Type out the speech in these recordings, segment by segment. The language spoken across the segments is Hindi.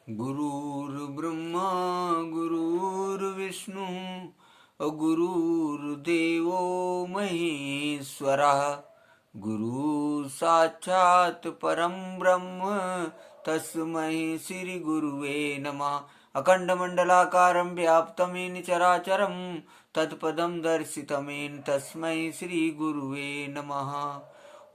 गुरुर्ब्रह्मा गुरुर्विष्णु गुरुर्देवो महेश्वरः। गुरु साक्षात् परं ब्रह्म तस्मै श्री गुरुवे नमः। अखण्डमण्डलाकारं व्याप्तं येन चराचरं तत्पदं दर्शितं तस्मै श्री गुरुवे नमः।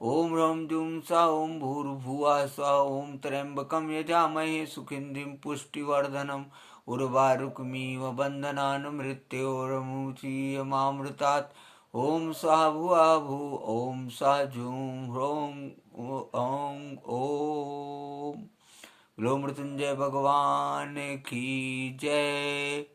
ओम ह्रौं जूं सा ओं भूर्भुवः स्वः। ओं त्र्यंबकं यजामहे सुगन्धिं पुष्टिवर्धनम् उर्वारुकमिव बन्धनान् मृत्योर्मुक्षीयमामृतात्। ओं स्वः भुवः भुव। ओं स्वः जूं ह्रौं ओं ओम। बोलो मृत्युंजय भगवान की जय।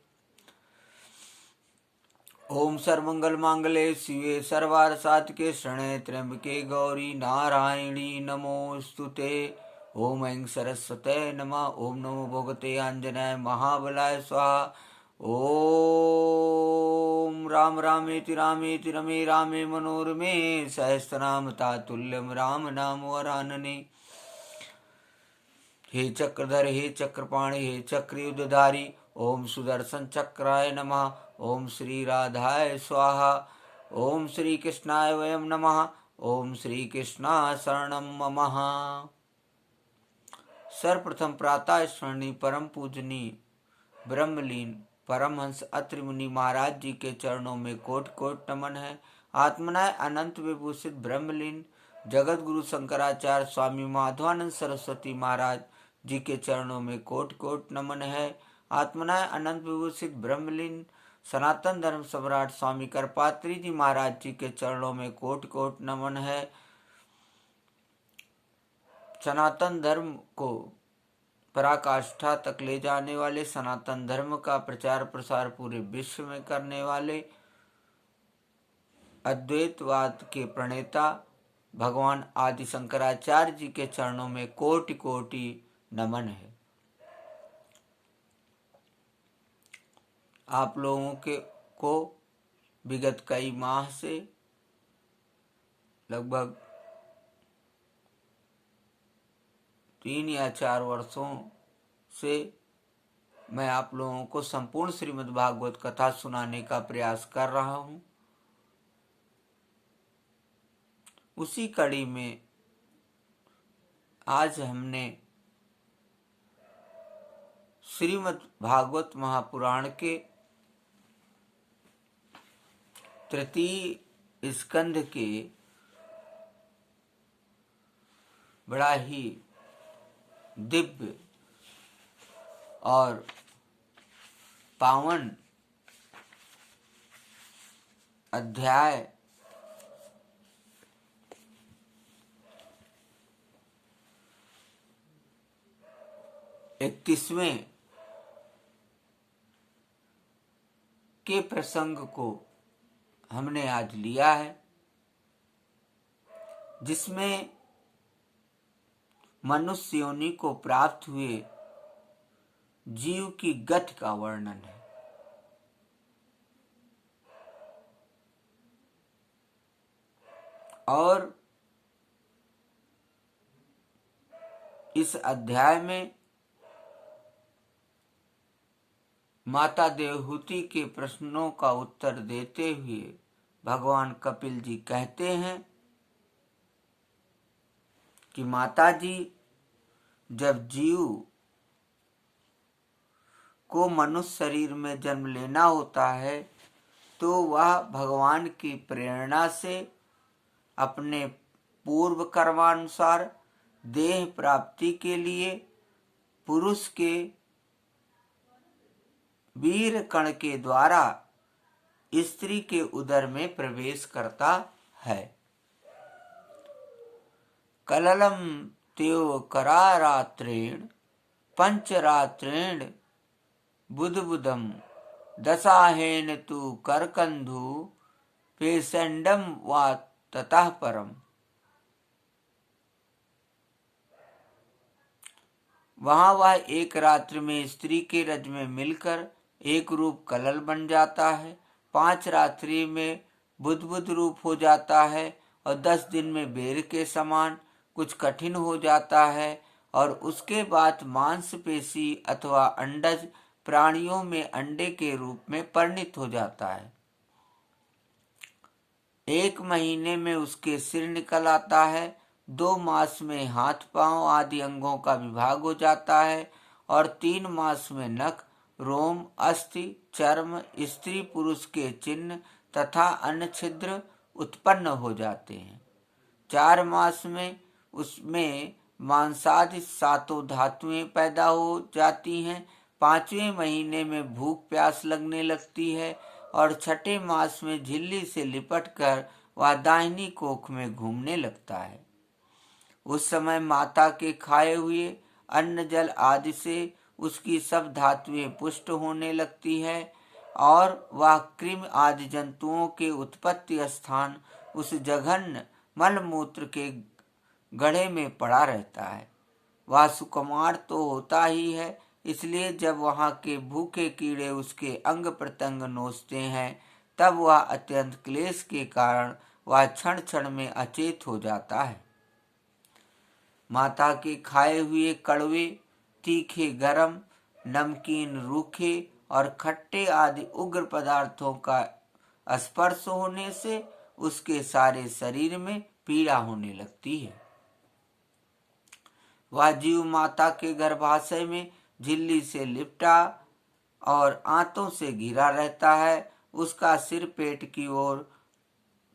ओम सर्वमंगल मांगल्ये शिवे सर्वार्थ साधिके शरण्ये त्र्यंबके गौरी नारायणी नमोस्तुते। ओम ऐं सरस्वते नमः। ओम नमो भगवते आंजनेय महाबलाय स्वाहा। ओम राम रामेति रामेति रमे रामे मनोरमे सहस्रनाम तत्तुल्यं राम नाम वरानने। हे चक्रधर हे चक्रपाणि हे चक्रयुधधारी ओम सुदर्शन चक्राय नमः। ओम श्री राधाय स्वाहा। ओम श्री कृष्णाय वयं नमः। ओम श्री कृष्णा शरणं मम। सर्वप्रथम प्रातः स्मरणीय परम पूजनीय ब्रह्मलीन परमहंस अत्रि मुनि महाराज जी के चरणों में कोट कोट नमन है। आत्मनाय अनंत विभूषित ब्रह्मलीन जगत गुरु शंकराचार्य स्वामी माधवानंद सरस्वती महाराज जी के चरणों में कोट कोट नमन है। आत्मनाय अनंत विभूषित ब्रह्मलीन सनातन धर्म सम्राट स्वामी करपात्री जी महाराज जी के चरणों में कोट कोट नमन है। सनातन धर्म को पराकाष्ठा तक ले जाने वाले, सनातन धर्म का प्रचार प्रसार पूरे विश्व में करने वाले, अद्वैतवाद के प्रणेता भगवान आदि शंकराचार्य जी के चरणों में कोटि कोटि नमन है। आप लोगों को विगत कई माह से, लगभग 3 या 4 वर्षों से मैं आप लोगों को संपूर्ण श्रीमद् भागवत कथा सुनाने का प्रयास कर रहा हूं। उसी कड़ी में आज हमने श्रीमद् भागवत महापुराण के तृतीय स्कंध के बड़ा ही दिव्य और पावन अध्याय 31वें के प्रसंग को हमने आज लिया है, जिसमें मनुष्य योनि को प्राप्त हुए जीव की गति का वर्णन है। और इस अध्याय में माता देवहूति के प्रश्नों का उत्तर देते हुए भगवान कपिल जी कहते हैं कि माता जी, जब जीव को मनुष्य शरीर में जन्म लेना होता है तो वह भगवान की प्रेरणा से अपने पूर्व कर्मानुसार देह प्राप्ति के लिए पुरुष के वीर कण के द्वारा स्त्री के उदर में प्रवेश करता है। कललम त्यो करारात्रेण पंचरात्रेण बुधबुधम दशाहेन तु करकंधु पेशंडम वा ततः परम। वहां वह एक रात्रि में स्त्री के रज में मिलकर एक रूप कलल बन जाता है, 5 रात्रि में बुद्ध रूप हो जाता है और 10 दिन में बेर के समान कुछ कठिन हो जाता है और उसके बाद मांसपेशी अथवा अंडज प्राणियों में अंडे के रूप में परिणित हो जाता है। 1 महीने में उसके सिर निकल आता है। 2 मास में हाथ पांव आदि अंगों का विभाग हो जाता है और 3 मास में नख, रोम, अस्थि, चर्म, स्त्री पुरुष के चिन्ह तथा अन्य छिद्र उत्पन्न हो जाते हैं। 4 मास में उसमें मांसादि 7 धातुएं पैदा हो जाती हैं। 5वें महीने में भूख प्यास लगने लगती है और 6ठे मास में झिल्ली से लिपट कर वह दाहिनी कोख में घूमने लगता है। उस समय माता के खाए हुए अन्न जल आदि से उसकी सब धातुएं पुष्ट होने लगती है और वह कृमि आदि जंतुओं के उत्पत्ति स्थान उस जघन्य मलमूत्र के गड्ढे में पड़ा रहता है। वह सुकुमार तो होता ही है, इसलिए जब वहाँ के भूखे कीड़े उसके अंग प्रत्यंग नोचते हैं तब वह अत्यंत क्लेश के कारण वह क्षण क्षण में अचेत हो जाता है। माता के खाए हुए कड़वे, तीखे, गरम, नमकीन, रूखे और खट्टे आदि उग्र पदार्थों का स्पर्श होने से उसके सारे शरीर में पीड़ा होने लगती है। वह जीव माता के गर्भाशय में झिल्ली से लिपटा और आंतों से घिरा रहता है। उसका सिर पेट की ओर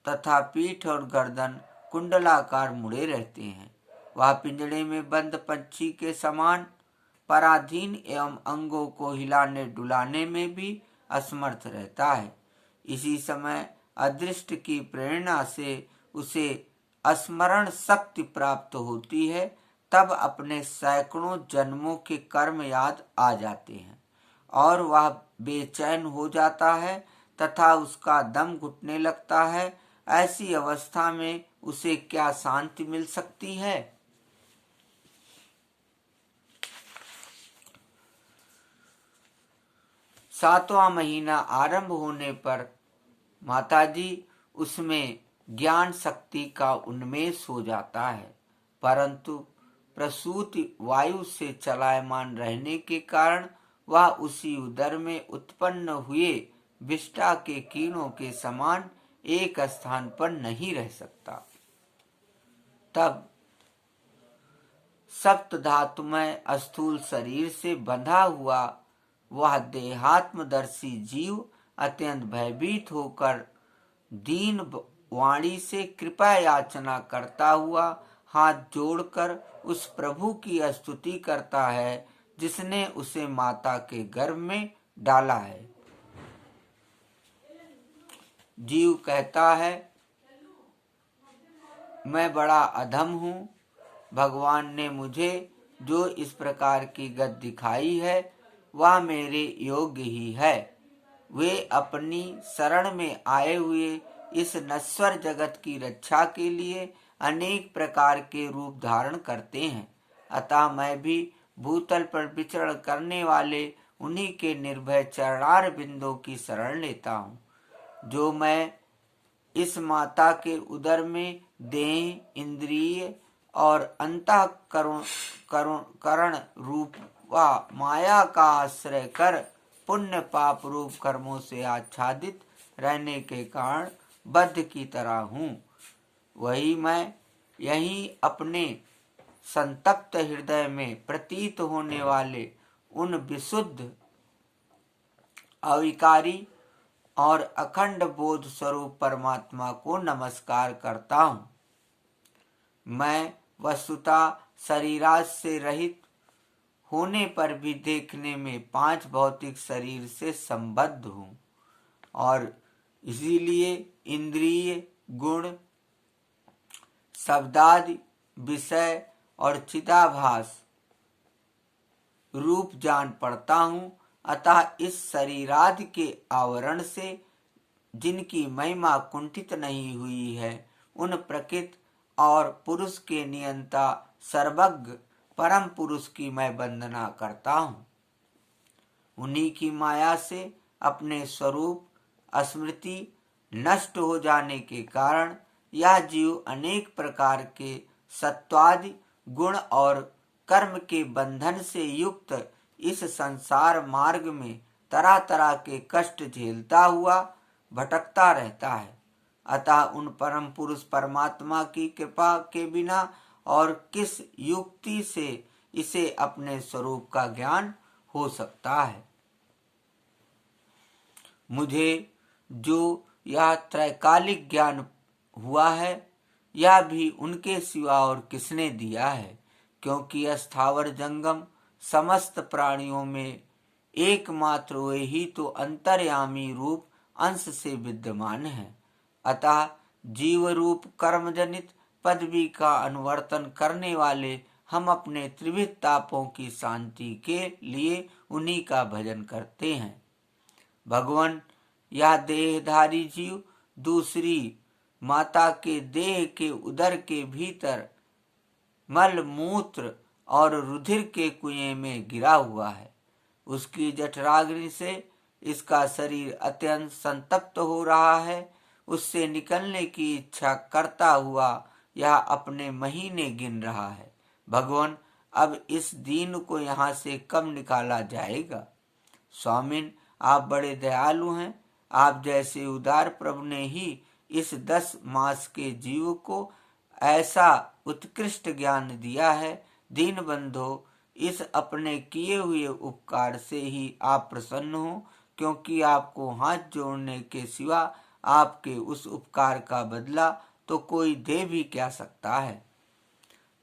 तथा पीठ और गर्दन कुंडलाकार मुड़े रहते हैं। वह पिंजड़े में बंद पंछी के समान पराधीन एवं अंगों को हिलाने डुलाने में भी असमर्थ रहता है। इसी समय अदृष्ट की प्रेरणा से उसे स्मरण शक्ति प्राप्त होती है। तब अपने सैकड़ों जन्मों के कर्म याद आ जाते हैं और वह बेचैन हो जाता है तथा उसका दम घुटने लगता है। ऐसी अवस्था में उसे क्या शांति मिल सकती है? सातवां महीना आरंभ होने पर माताजी उसमें ज्ञान शक्ति का उन्मेष हो जाता है, परंतु प्रसूति वायु से चलायमान रहने के कारण वह उसी उदर में उत्पन्न हुए विष्ठा के कीड़ों के समान एक स्थान पर नहीं रह सकता। तब सप्त धातुमय स्थूल शरीर से बंधा हुआ वह देहात्मदर्शी जीव अत्यंत भयभीत होकर दीन वाणी से कृपा याचना करता हुआ हाथ जोड़कर उस प्रभु की स्तुति करता है जिसने उसे माता के गर्भ में डाला है। जीव कहता है, मैं बड़ा अधम हूँ। भगवान ने मुझे जो इस प्रकार की गत दिखाई है वह मेरे योग्य ही है। वे अपनी शरण में आए हुए इस नश्वर जगत की रक्षा के लिए अनेक प्रकार के रूप धारण करते हैं, अतः मैं भी भूतल पर विचरण करने वाले उन्हीं के निर्भय चरणार बिंदों की शरण लेता हूँ। जो मैं इस माता के उदर में देह, इंद्रिय और अंतःकरण रूप व माया का आश्रय कर पुण्य पाप रूप कर्मों से आच्छादित रहने के कारण बद्ध की तरह हूँ, वही मैं यही अपने संतप्त हृदय में प्रतीत होने वाले उन विशुद्ध, अविकारी और अखंड बोध स्वरूप परमात्मा को नमस्कार करता हूँ। मैं वस्तुतः शरीराज से रहित होने पर भी देखने में 5 भौतिक शरीर से संबद्ध हूँ और इसीलिए इंद्रिय, गुण, शब्दादि, विषय और चिदाभास रूप जान पड़ता हूँ। अतः इस शरीरादि के आवरण से जिनकी महिमा कुंठित नहीं हुई है उन प्रकृति और पुरुष के नियंता सर्वज्ञ परम पुरुष की मैं वंदना करता हूँ। उन्हीं की माया से अपने स्वरूप स्मृति नष्ट हो जाने के कारण यह जीव अनेक प्रकार के सत्वादि गुण और कर्म के बंधन से युक्त इस संसार मार्ग में तरह तरह के कष्ट झेलता हुआ भटकता रहता है। अतः उन परम पुरुष परमात्मा की कृपा के बिना और किस युक्ति से इसे अपने स्वरूप का ज्ञान हो सकता है। मुझे जो यह त्रैकालिक ज्ञान हुआ है, यह भी उनके सिवा और किसने दिया है, क्योंकि स्थावर जंगम समस्त प्राणियों में एकमात्र वे ही तो अंतर्यामी रूप अंश से विद्यमान है। अतः जीव रूप कर्म जनित पदवी का अनुवर्तन करने वाले हम अपने त्रिविध तापों की शांति के लिए उन्हीं का भजन करते हैं। भगवान, यह देहधारी जीव दूसरी माता के देह के उदर के भीतर मल मूत्र और रुधिर के कुएं में गिरा हुआ है। उसकी जठराग्नि से इसका शरीर अत्यंत संतप्त हो रहा है। उससे निकलने की इच्छा करता हुआ यह अपने महीने गिन रहा है। भगवान, अब इस दीन को यहाँ से कब निकाला जाएगा? स्वामिन, आप बड़े दयालु हैं। आप जैसे उदार प्रभु ने ही इस 10 मास के जीव को ऐसा उत्कृष्ट ज्ञान दिया है। दीन बंधो, इस अपने किए हुए उपकार से ही आप प्रसन्न हो, क्योंकि आपको हाथ जोड़ने के सिवा आपके उस उपकार का बदला तो कोई दे भी क्या सकता है।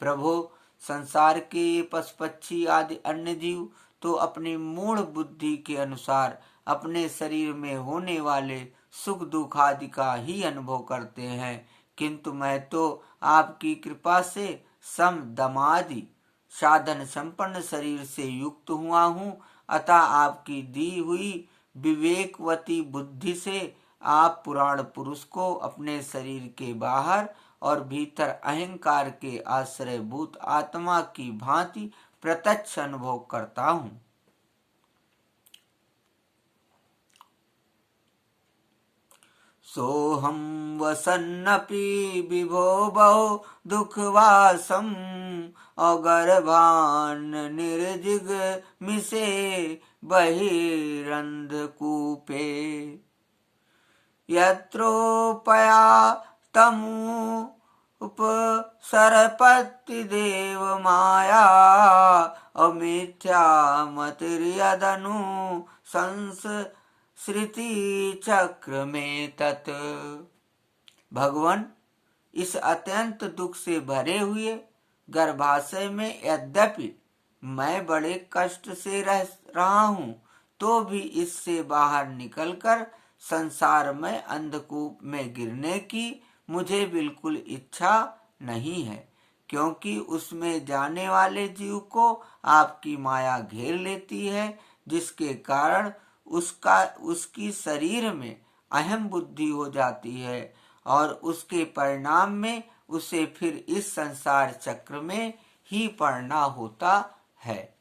प्रभु, संसार के ये पशु पक्षी आदि अन्य जीव तो अपनी मूढ़ बुद्धि के अनुसार अपने शरीर में होने वाले सुख दुख आदि का ही अनुभव करते हैं, किंतु मैं तो आपकी कृपा से सम दमादि साधन संपन्न शरीर से युक्त हुआ हूँ। अतः आपकी दी हुई विवेकवती बुद्धि से आप पुराण पुरुष को अपने शरीर के बाहर और भीतर अहंकार के आश्रयभूत आत्मा की भांति प्रत्यक्ष अनुभव करता हूँ। सोहम वसन्नपि विभो बहु दुखवासम अगर्भान निर्जिग मिसे बहिरंध कूपे यत्रोपया तमु उपसरपति देव माया अमिथ्या मतिर्यदनु संस श्रुति चक्र में तत्। भगवान, इस अत्यंत दुख से भरे हुए गर्भाशय में यद्यपि मैं बड़े कष्ट से रह रहा हूँ, तो भी इससे बाहर निकलकर संसार में अंधकूप में गिरने की मुझे बिल्कुल इच्छा नहीं है, क्योंकि उसमें जाने वाले जीव को आपकी माया घेर लेती है, जिसके कारण उसकी शरीर में अहम बुद्धि हो जाती है और उसके परिणाम में उसे फिर इस संसार चक्र में ही पड़ना होता है।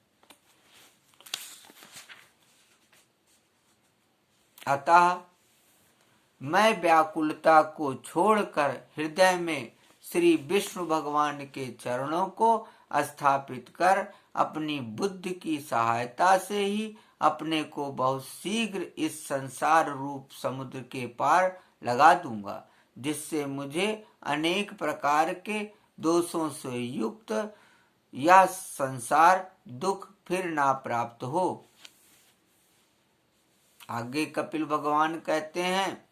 अतः मैं व्याकुलता को छोड़कर हृदय में श्री विष्णु भगवान के चरणों को स्थापित कर अपनी बुद्धि की सहायता से ही अपने को बहुत शीघ्र इस संसार रूप समुद्र के पार लगा दूंगा, जिससे मुझे अनेक प्रकार के दोषों से युक्त यह संसार दुख फिर ना प्राप्त हो। आगे कपिल भगवान कहते हैं,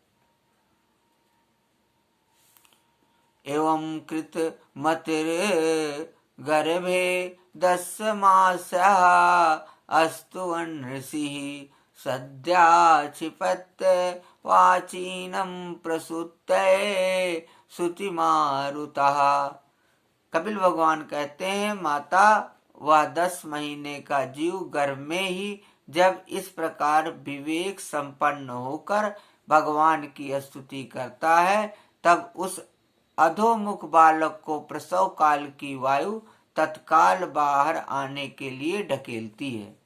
एवं कृत मतिर गर्भे 10 मासः अस्तुवन् ऋषिः सद्या क्षिपत् वाचीनं प्रसूते श्रुतिमारुतः। कपिल भगवान कहते हैं, माता, वह 10 महीने का जीव गर्भ में ही जब इस प्रकार विवेक संपन्न होकर भगवान की स्तुति करता है, तब उस अधोमुख बालक को प्रसव काल की वायु तत्काल बाहर आने के लिए ढकेलती है।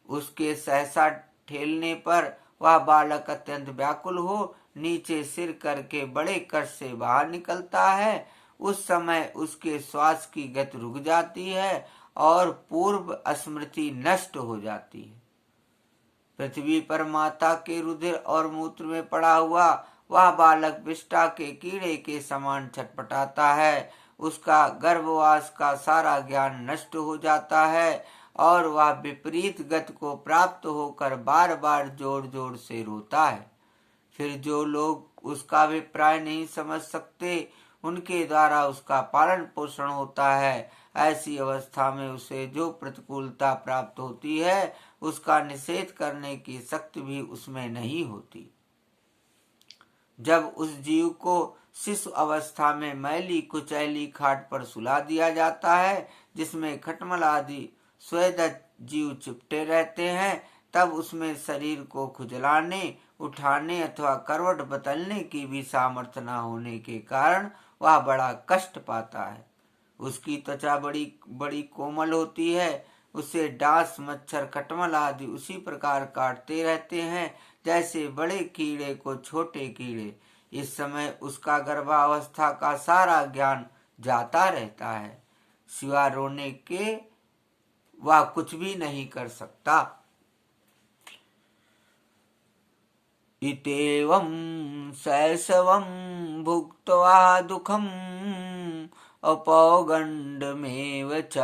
उसके सहसा ठेलने पर वह बालक अत्यंत व्याकुल हो नीचे सिर करके बड़े कष्ट से बाहर निकलता है। उस समय उसके श्वास की गति रुक जाती है और पूर्व स्मृति नष्ट हो जाती है। पृथ्वी पर माता के रुधिर और मूत्र में पड़ा हुआ वह बालक विष्ठा के कीड़े के समान छटपटाता है। उसका गर्भवास का सारा ज्ञान नष्ट हो जाता है और वह विपरीत गति को प्राप्त होकर बार बार जोर जोर से रोता है। फिर जो लोग उसका अभिप्राय नहीं समझ सकते, उनके द्वारा उसका पालन पोषण होता है। ऐसी अवस्था में उसे जो प्रतिकूलता प्राप्त होती है, उसका निषेध करने की शक्ति भी उसमें नहीं होती। जब उस जीव को शिशु अवस्था में मैली कुचैली खाट पर सुला दिया जाता है, जिसमें खटमल आदि स्वेदज जीव चिपटे रहते हैं, तब उसमें शरीर को खुजलाने, उठाने अथवा करवट बदलने की भी सामर्थ्य न होने के कारण वह बड़ा कष्ट पाता है। उसकी त्वचा बड़ी बड़ी कोमल होती है। उसे डांस, मच्छर, खटमल आदि उसी प्रकार काटते रहते हैं जैसे बड़े कीड़े को छोटे कीड़े। इस समय उसका गर्भावस्था का सारा ज्ञान जाता रहता है। सिवाय रोने के वह कुछ भी नहीं कर सकता। इतेवं शैशवं भुक्त्वा दुःखम् अपौगण्डमेव च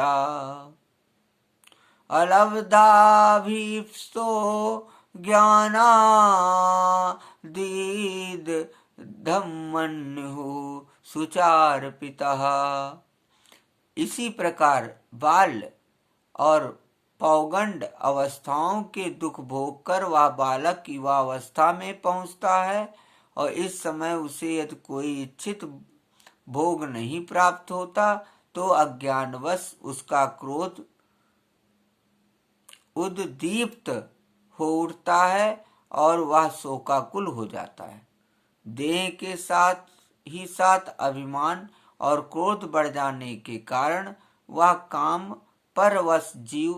अलब्धाभीप्सो ज्ञानादीदधमन्युः सुचार्पितः। इसी प्रकार बाल्य और पौगंड अवस्थाओं के दुख भोग कर वह बालक युवावस्था में पहुंचता है और इस समय उसे यदि कोई इच्छित भोग नहीं प्राप्त होता तो अज्ञानवश उसका क्रोध उद्दीप्त हो उठता है और वह शोकाकुल हो जाता है। देह के साथ ही साथ अभिमान और क्रोध बढ़ जाने के कारण वह काम परवश जीव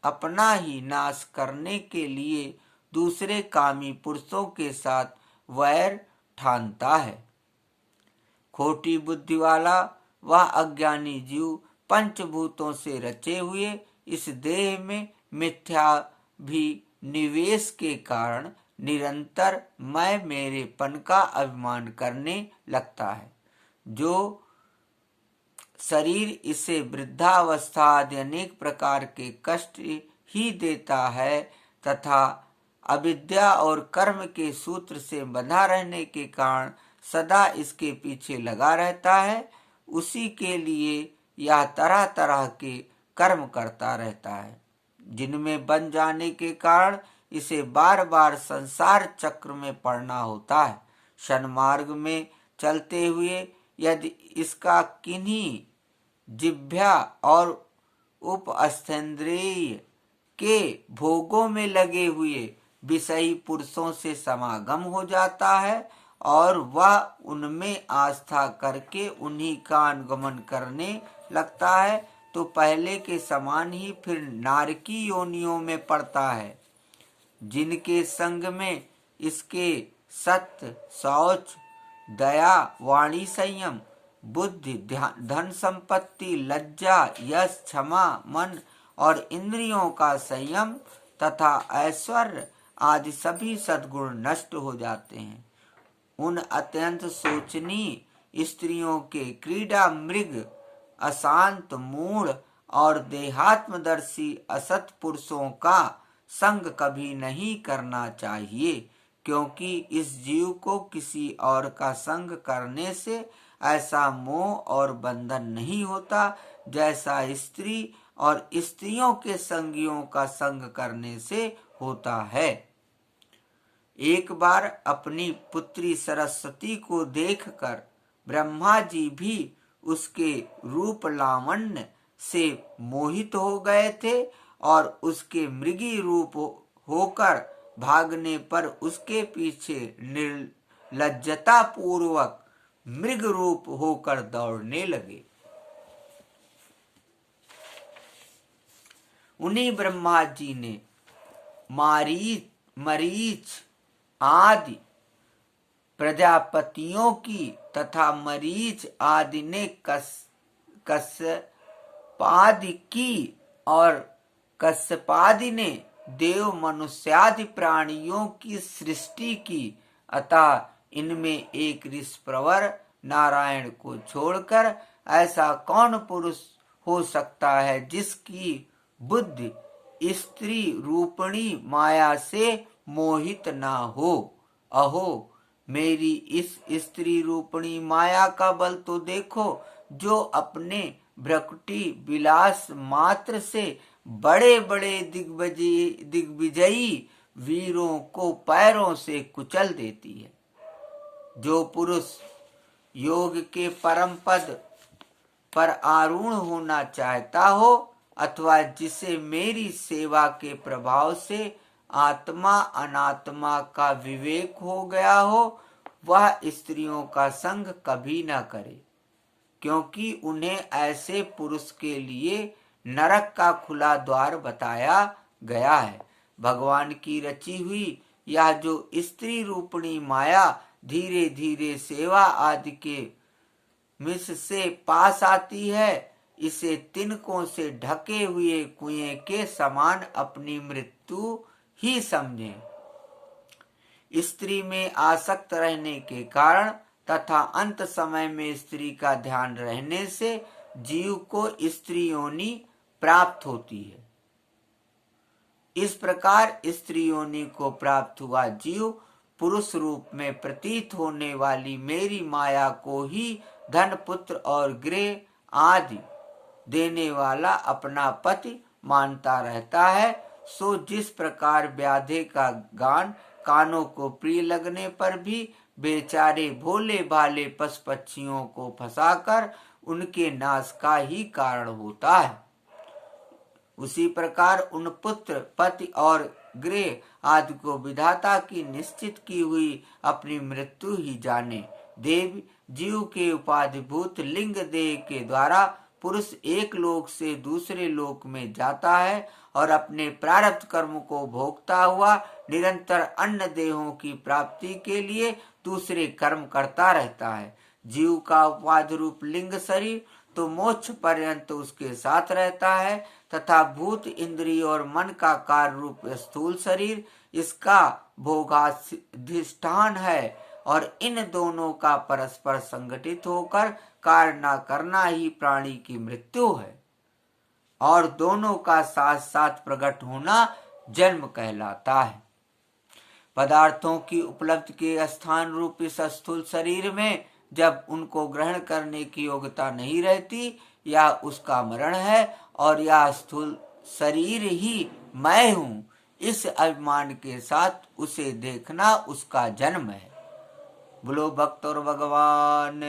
अपना ही नाश करने के लिए दूसरे कामी पुरुषों के साथ वैर ठानता है। खोटी बुद्धि वाला वह अज्ञानी जीव पंचभूतों से रचे हुए इस देह में मिथ्या भी निवेश के कारण निरंतर मैं मेरेपन का अभिमान करने लगता है। जो शरीर इसे वृद्धावस्था आदि अनेक प्रकार के कष्ट ही देता है तथा अविद्या और कर्म के सूत्र से बंधा रहने के कारण सदा इसके पीछे लगा रहता है, उसी के लिए यह तरह तरह के कर्म करता रहता है, जिनमें बन जाने के कारण इसे बार बार संसार चक्र में पड़ना होता है। सन्मार्ग में चलते हुए यदि इसका किन्हीं जिह्वा और उपस्थेंद्रिय के भोगों में लगे हुए विषयी पुरुषों से समागम हो जाता है और वह उनमें आस्था करके उन्हीं का अनुगमन करने लगता है, तो पहले के समान ही फिर नारकी योनियों में पड़ता है। जिनके संग में इसके सत्य, शौच, दया, वाणी संयम, बुद्धि, धन संपत्ति, लज्जा, यश, क्षमा, मन और इंद्रियों का संयम तथा ऐश्वर्य आदि सभी सद्गुण नष्ट हो जाते हैं। उन अत्यंत शोचनीय स्त्रियों के क्रीड़ा मृग, अशांत, मूढ़ और देहात्मदर्शी असत पुरुषों का संग कभी नहीं करना चाहिए, क्योंकि इस जीव को किसी और का संग करने से ऐसा मोह और बंधन नहीं होता जैसा स्त्री और स्त्रियों के संगियों का संग करने से होता है। एक बार अपनी पुत्री सरस्वती को देखकर ब्रह्मा जी भी उसके रूप लावण्य से मोहित हो गए थे और उसके मृगी रूप होकर भागने पर उसके पीछे निर्लज्जता पूर्वक मृग रूप होकर दौड़ने लगे। उन्हीं ब्रह्मा जी ने मरीच आदि प्रजापतियों की तथा मरीच आदि ने पादिकी और कश्यपादि ने देव मनुष्यादि प्राणियों की सृष्टि की, अतः इनमें एक ऋषि प्रवर नारायण को छोड़कर ऐसा कौन पुरुष हो सकता है जिसकी बुद्धि स्त्री रूपणी माया से मोहित ना हो। अहो, मेरी इस स्त्री रूपणी माया का बल तो देखो, जो अपने भ्रकुटी विलास मात्र से बड़े बड़े दिग्विजयी वीरों को पैरों से कुचल देती है। जो पुरुष योग के परम पद पर आरूढ़ होना चाहता हो, अथवा जिसे मेरी सेवा के प्रभाव से आत्मा अनात्मा का विवेक हो गया हो, वह स्त्रियों का संग कभी न करे, क्योंकि उन्हें ऐसे पुरुष के लिए नरक का खुला द्वार बताया गया है। भगवान की रची हुई यह जो स्त्री रूपणी माया धीरे धीरे सेवा आदि के मिस से पास आती है, इसे तिनकों से ढके हुए कुएं के समान अपनी मृत्यु ही समझे। स्त्री में आसक्त रहने के कारण तथा अंत समय में स्त्री का ध्यान रहने से जीव को स्त्री योनि प्राप्त होती है। इस प्रकार स्त्री योनि को प्राप्त हुआ जीव पुरुष रूप में प्रतीत होने वाली मेरी माया को ही धन पुत्र और गृह आदि देने वाला अपना पति मानता रहता है। सो जिस प्रकार व्याधे का गान कानों को प्रिय लगने पर भी बेचारे भोले भाले पशु पक्षियों को फंसाकर उनके नाश का ही कारण होता है, उसी प्रकार उन पुत्र पति और गृह आदि को विधाता की निश्चित की हुई अपनी मृत्यु ही जाने। देव जीव के उपाधिभूत लिंग देह के द्वारा पुरुष एक लोक से दूसरे लोक में जाता है और अपने प्रारब्ध कर्म को भोगता हुआ निरंतर अन्य देहों की प्राप्ति के लिए दूसरे कर्म करता रहता है। जीव का उपाधि रूप लिंग शरीर तो मोक्ष पर्यंत उसके साथ रहता है तथा भूत इंद्रिय और मन का कार्य रूप स्थूल शरीर इसका भोगाधिष्ठान है और इन दोनों का परस्पर संगठित होकर कार्य न करना ही प्राणी की मृत्यु है और दोनों का साथ साथ प्रकट होना जन्म कहलाता है। पदार्थों की उपलब्धि के स्थान रूप इस स्थूल शरीर में जब उनको ग्रहण करने की योग्यता नहीं रहती, यह उसका मरण है और यह स्थूल शरीर ही मैं हूँ, इस अभिमान के साथ उसे देखना उसका जन्म है। बोलो भक्त और भगवान